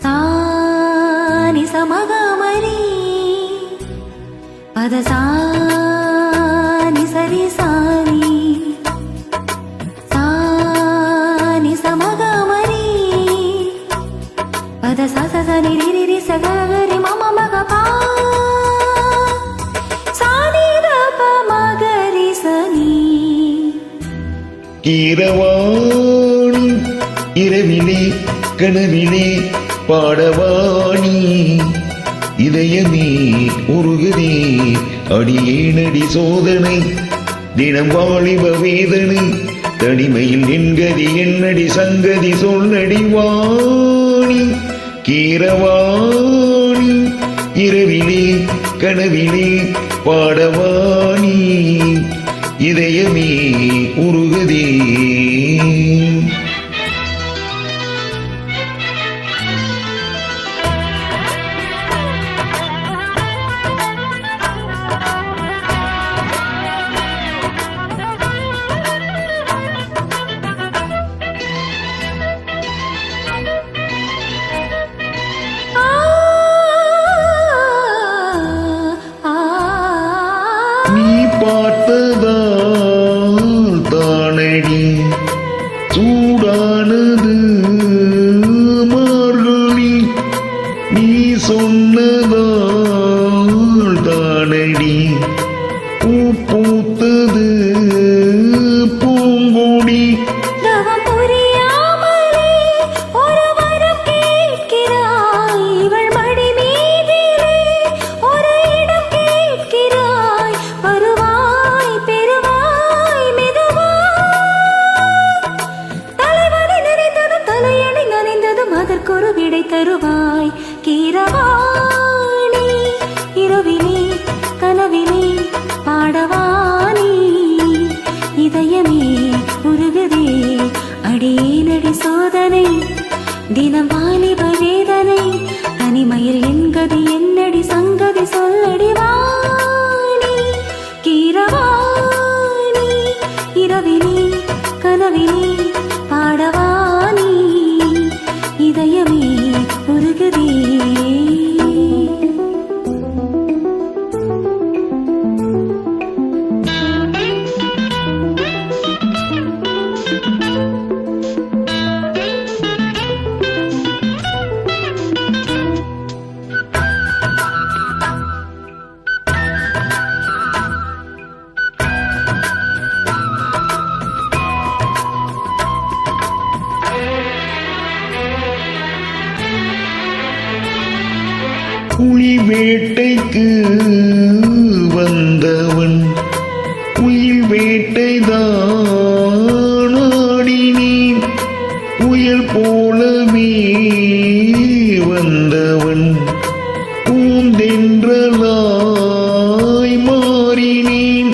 சானி சமகமரி பத சானி சரி சாரி சானி சமகமரி பத சசரி ரிரி சகரி மம மகபா சானி ரப மகரி சனி கீரவாணி இரவிலே கனவிலே பாடவாணி இதயமே உருகுதே அடியேனடி சோதனை தினம் வாலிப வேதனை தனிமையில் என்கதி என்னடி சங்கதி சொல்லடி வாணி கீரவாணி இரவிலே கனவிலே பாடவாணி இதயமே உருகுதே நீ பார்த்ததால் தானடி சூடானது மார்கழி நீ சொன்னதால் தானடி பூ பூத்தது பூங்கொடி அதற்கொரு விடை தருவாய் கீரவாணி இரவிலே கனவிலே பாடவாணி இதயமே உருகுதே அடியேனடி சோதனை தினம் வாலிப வேதனை தனிமையில் என்கதி என்னடி சங்கதி சொல்லடி வாணி கீரவாணி இரவிலே கனவிலே பாடவாணி இதயமே உருகுதே புலி வேட்டைக்கு வந்தவன் உயிர் வேட்டைதான் ஆடினேன் புயல் போலவே வந்தவன் பூந்தென்றலாய் மாறினேன்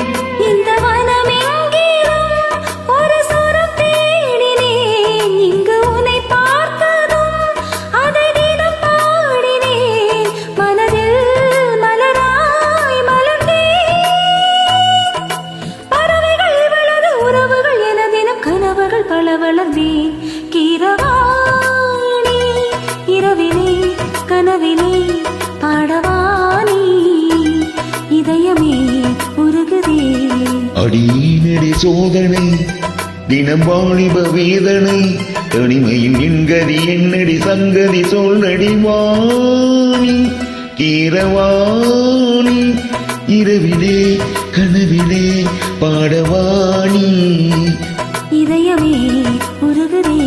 பல வளர்ந்தேன் கீரவாணி இரவிலே கனவிலே பாடவாணி இதயமே உருகுதே அடியேனடி சோதனை தினம் வாலிப வேதனை தனிமையில் என்கதி என்னடி சங்கதி சொல்லடி வாணி கீரவாணி இரவிலே கனவிலே பாடவாணி இதயமே உருகுதே